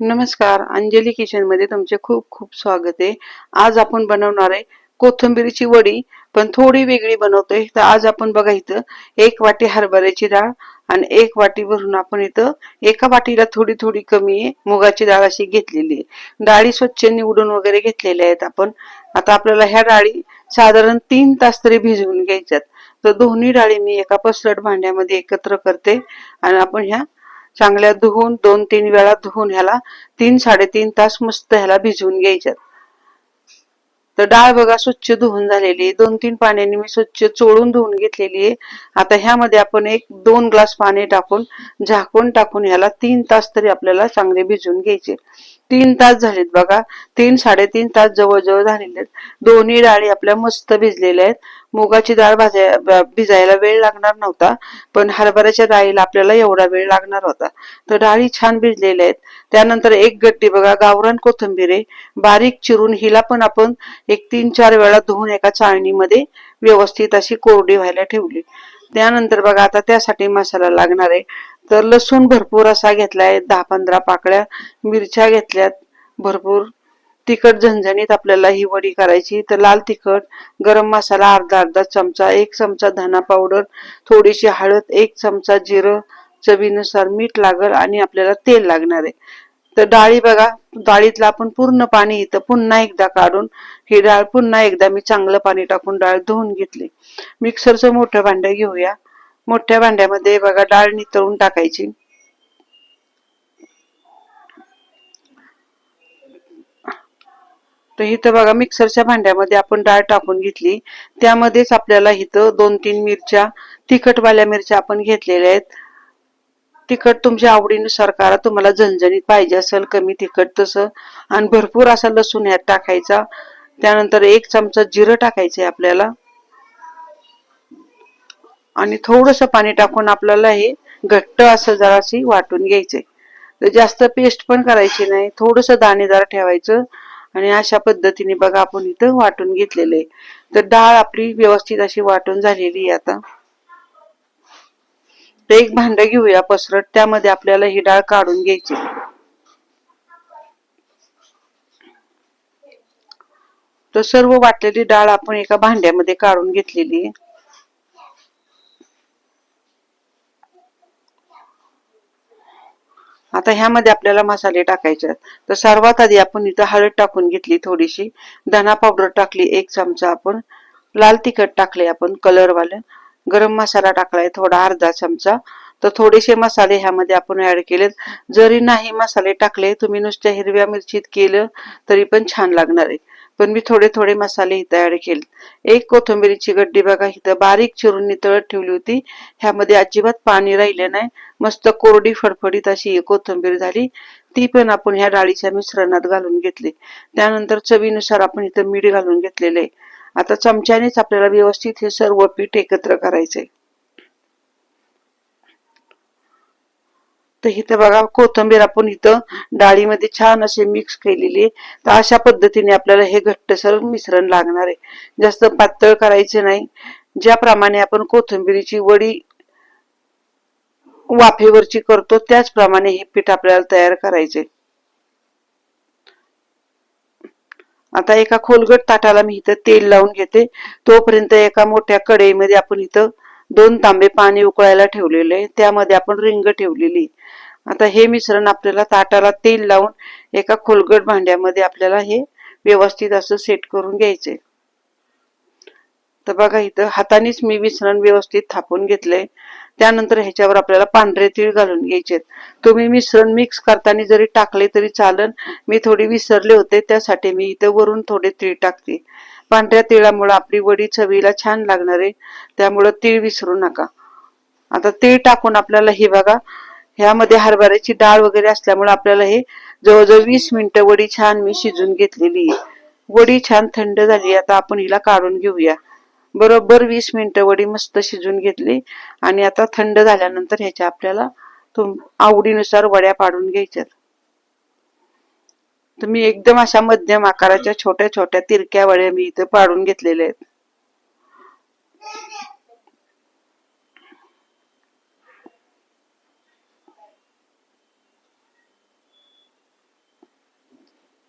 नमस्कार, अंजली किचन मध्ये तुमचे खूप खूप स्वागत आहे। आज आपण बनवणार आहे कोथिंबीरची वडी, पण थोडी वेगळी बनवतोय। तर आज आपण बघा इथं 1 वाटी हरभऱ्याची डाळ आणि 1 वाटी भरून आपण इथं एका वाटीला थोडी थोडी कमी आहे मुगाची डाळ अशी घेतलेली आहे। डाळी स्वच्छ निवडून वगैरे घेतलेल्या आहेत आपण। आता आपल्याला ह्या डाळी साधारण 3 तास तरी भिजवून घ्यायच्यात। तर दोन्ही डाळी मी एका पसरट भांड्यामध्ये एकत्र करते आणि आपण ह्या चांगल्या धुवून 2-3 वेळा धुवून ह्याला 3-3.5 तास मस्त ह्याला भिजवून घ्यायच्यात। तर डाळ बघा स्वच्छ धुवून झालेली आहे। 2-3 पाण्याने मी स्वच्छ चोळून धुवून घेतलेली आहे। आता ह्यामध्ये आपण 1-2 ग्लास पाणी टाकून झाकून टाकून ह्याला 3 तास तरी आपल्याला चांगले भिजवून घ्यायचे। 3 तास झालेत बघा, 3-3.5 तास जवळजवळ झालेले आहेत। दोन्ही डाळी आपल्या मस्त भिजलेल्या आहेत। मुगाची डाळ भिजायला वेळ लागणार नव्हता, पण हरभऱ्याच्या डाळीला आपल्याला एवढा वेळ लागणार होता। तर डाळी छान भिजलेल्या आहेत। त्यानंतर एक गड्डी बघा गावरान कोथिंबीर आहे, बारीक चिरून हिला पण आपण 3-4 वेळा धुवून एका चाळणीमध्ये व्यवस्थित अशी कोरडी व्हायला ठेवली। त्यानंतर बघा आता त्यासाठी मसाला लागणार आहे। तर लसूण भरपूर असा घेतलाय, 10-15 पाकळ्या मिरच्या घेतल्यात भरपूर। तिखट झणझणीत आपल्याला ही वडी करायची। तर लाल तिखट, गरम मसाला अर्धा चमचा, 1 चमचा धना पावडर, थोडीशी हळद, 1 चमचा जिरं, चवीनुसार मीठ लागल आणि आपल्याला तेल लागणार आहे। तर डाळी बघा, डाळीतलं आपण पूर्ण पाणी इथं पुन्हा एकदा काढून ही डाळ पुन्हा एकदा मी चांगलं पाणी टाकून डाळ धुवून घेतली। मिक्सरचं मोठं भांड घेऊया। मोठ्या भांड्यामध्ये बघा डाळ नितळून टाकायची। तर इथं बघा मिक्सरच्या भांड्यामध्ये आपण डाळ टाकून घेतली। त्यामध्येच आपल्याला इथं 2-3 मिरच्या, तिखटवाल्या मिरच्या आपण घेतलेल्या आहेत। तिखट तुमच्या आवडीनुसार करा, तुम्हाला झणझणीत पाहिजे असेल कमी तिखट तसं। आणि भरपूर असा लसूण ह्यात टाकायचा। त्यानंतर 1 चमचा जिरं टाकायचंय आपल्याला आणि थोडंसं पाणी टाकून आपल्याला हे घट्ट असं जराशी वाटून घ्यायचंय। तर जास्त पेस्ट पण करायची नाही, थोडंसं दाणेदार ठेवायचं। आणि अशा पद्धतीने बघा आपण इथं वाटून घेतलेलं आहे। तर डाळ आपली व्यवस्थित अशी वाटून झालेली आहे। आता तर एक भांड घेऊया पसरट, त्यामध्ये आपल्याला ही डाळ काढून घ्यायची। तर सर्व वाटलेली डाळ आपण एका भांड्यामध्ये काढून घेतलेली आहे। आता ह्यामध्ये आपल्याला मसाले टाकायचे आहेत। तर सर्वात आधी आपण इथं हळद टाकून घेतली थोडीशी, धना पावडर टाकली 1 चमचा, आपण लाल तिखट टाकले आपण कलरवाले, गरम मसाला टाकलाय थोडा अर्धा चमचा। तर थोडेसे मसाले ह्यामध्ये आपण ऍड केलेत। जरी नाही मसाले टाकले, तुम्ही नुसत्या हिरव्या मिरचीत केलं तरी पण छान लागणार आहे, पण मी थोडे थोडे मसाले इथं ऍड केले। 1 कोथिंबीरची गड्डी बघा इथं बारीक चिरून नितळत ठेवली होती। ह्यामध्ये अजिबात पाणी राहिले नाही, मस्त कोरडी फडफडीत अशी कोथिंबीर झाली। ती पण आपण ह्या डाळीच्या मिश्रणात घालून घेतली। त्यानंतर चवीनुसार आपण इथं मीठ घालून घेतलेले। आता चमच्यानेच आपल्याला व्यवस्थित हे सर्व पीठ एकत्र करायचंय। तर इथं बघा कोथिंबीर आपण इथं डाळीमध्ये छान असे मिक्स केलेली। तर अशा पद्धतीने आपल्याला हे घट्टसर मिश्रण लागणार आहे, जास्त पातळ करायचे नाही। ज्याप्रमाणे आपण कोथिंबीरची वडी वाफेवरची करतो त्याचप्रमाणे हे पीठ आपल्याला तयार करायचे। आता एका खोलगट ताटाला मी इथं तेल लावून घेते। तोपर्यंत एका मोठ्या कढईमध्ये आपण इथं 2 तांबे पाणी उकळायला ठेवलेले आहे, त्यामध्ये आपण रिंग ठेवलेली। आता हे मिश्रण आपल्याला ताटाला तेल लावून एका खोलगट भांड्यामध्ये आपल्याला हे व्यवस्थित असं सेट करून घ्यायचे। तर बघा इथं हातानेच मी मिश्रण व्यवस्थित थापून घेतलंय। त्यानंतर ह्याच्यावर आपल्याला पांढरे तीळ घालून घ्यायचे। तुम्ही मिश्रण मिक्स करताना जरी टाकले तरी चालेल, मी थोडी विसरले होते त्यासाठी मी इथे वरून थोडे तीळ टाकते। पांढऱ्या तिळामुळे आपली वडी चवीला छान लागणार आहे, त्यामुळे तीळ विसरू नका। आता तीळ टाकून आपल्याला हे बघा, ह्यामध्ये हरभऱ्याची डाळ वगैरे असल्यामुळे आपल्याला हे जवळजवळ 20 मिनिटं वडी छान मी शिजून घेतलेली आहे। वडी छान थंड झाली, आता आपण हिला काढून घेऊया। बरोबर 20 मिनिटं वडी मस्त शिजून घेतली आणि आता थंड झाल्यानंतर ह्याच्या आपल्याला आवडीनुसार वड्या पाडून घ्यायच्यात। तर मी एकदम अशा मध्यम आकाराच्या छोट्या छोट्या तिरक्या वड्या मी इथे पाडून घेतलेल्या आहेत।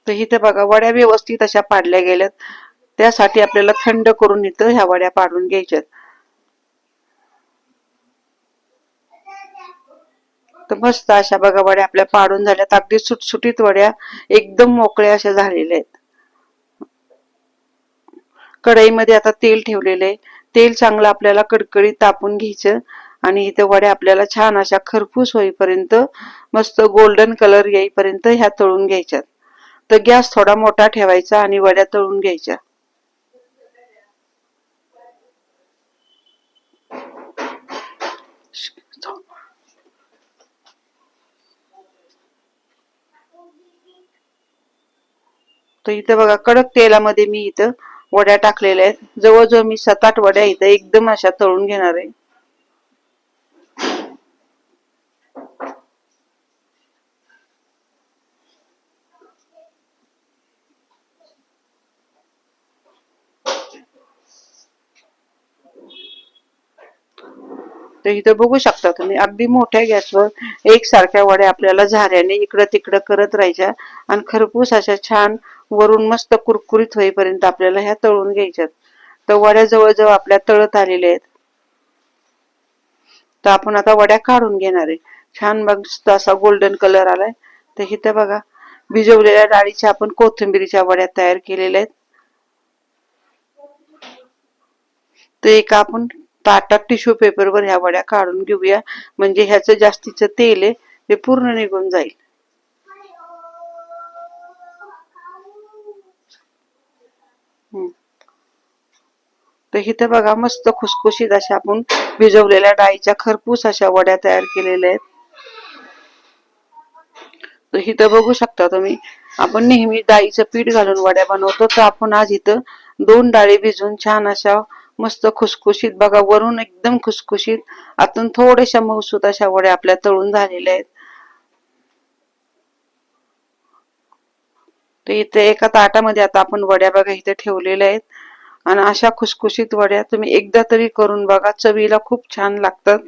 तर इथे बघा वड्या व्यवस्थित अशा पाडल्या गेल्यात. त्यासाठी आपल्याला थंड करून इथं ह्या वड्या पाडून घ्यायच्यात. तर मस्त अशा बघा वड्या आपल्या पाडून झाल्यात. अगदी सुटसुटीत वड्या एकदम मोकळ्या अशा झालेल्या आहेत. कढईमध्ये आता तेल ठेवलेलं आहे. तेल चांगलं आपल्याला कडकडीत तापून घ्यायचं आणि इथे वड्या आपल्याला छान अशा खरपूस होईपर्यंत मस्त गोल्डन कलर येईपर्यंत ह्या तळून घ्यायच्यात. तर गॅस थोडा मोठा ठेवायचा आणि वड्या तळून घ्यायच्या. तर इथं बघा कडक तेलामध्ये मी इथं वड्या टाकलेल्या आहेत. जवळजवळ मी 7-8 वड्या इथं एकदम अशा तळून घेणार आहे. तर इथं बघू शकता तुम्ही अगदी मोठ्या गॅसवर एकसारख्या वड्या आपल्याला झाऱ्याने इकडं तिकडं करत राहायच्या आणि खरपूस अशा छान वरून मस्त कुरकुरीत होईपर्यंत आपल्याला ह्या तळून घ्यायच्यात. तर वड्या जवळजवळ आपल्या तळत आलेल्या आहेत. तर आपण आता वड्या काढून घेणार आहे. छान मस्त असा गोल्डन कलर आलाय. तर इथं बघा भिजवलेल्या डाळीच्या आपण कोथिंबीरीच्या वड्या तयार केलेल्या आहेत. तर एका आपण ताटात टिश्यू पेपरवर ह्या वड्या काढून घेऊया. म्हणजे ह्याचं जास्तीचं तेल आहे ते पूर्ण निघून जाईल. तर इथे बघा मस्त खुसखुशीत अशा आपण भिजवलेल्या डाळीच्या खरपूस अशा वड्या तयार केलेल्या आहेत. तर इथं बघू शकता तुम्ही आपण नेहमी डाळीचं पीठ घालून वड्या बनवतो. तर आपण आज इथं 2 डाळी भिजवून छान अशा मस्त खुसखुशीत बघा वरून एकदम खुसखुशीत आतून थोड्याशा मऊसूत अशा वड्या आपल्या तळून झालेल्या आहेत. तर इथे एका ताटामध्ये आता आपण वड्या बघा इथे ठेवलेल्या आहेत आणि अशा खुसखुशीत वड्या तुम्ही एकदा तरी करून बघा. चवीला खूप छान लागतात.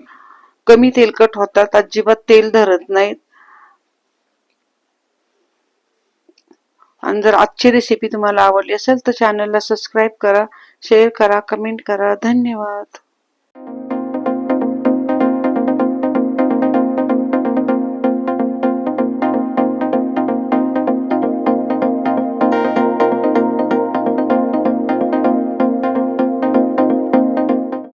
कमी तेलकट होतात. अजिबात तेल धरत नाहीत. आणि जर आजची रेसिपी तुम्हाला आवडली असेल तर चॅनलला सबस्क्राईब करा, शेअर करा, कमेंट करा. धन्यवाद.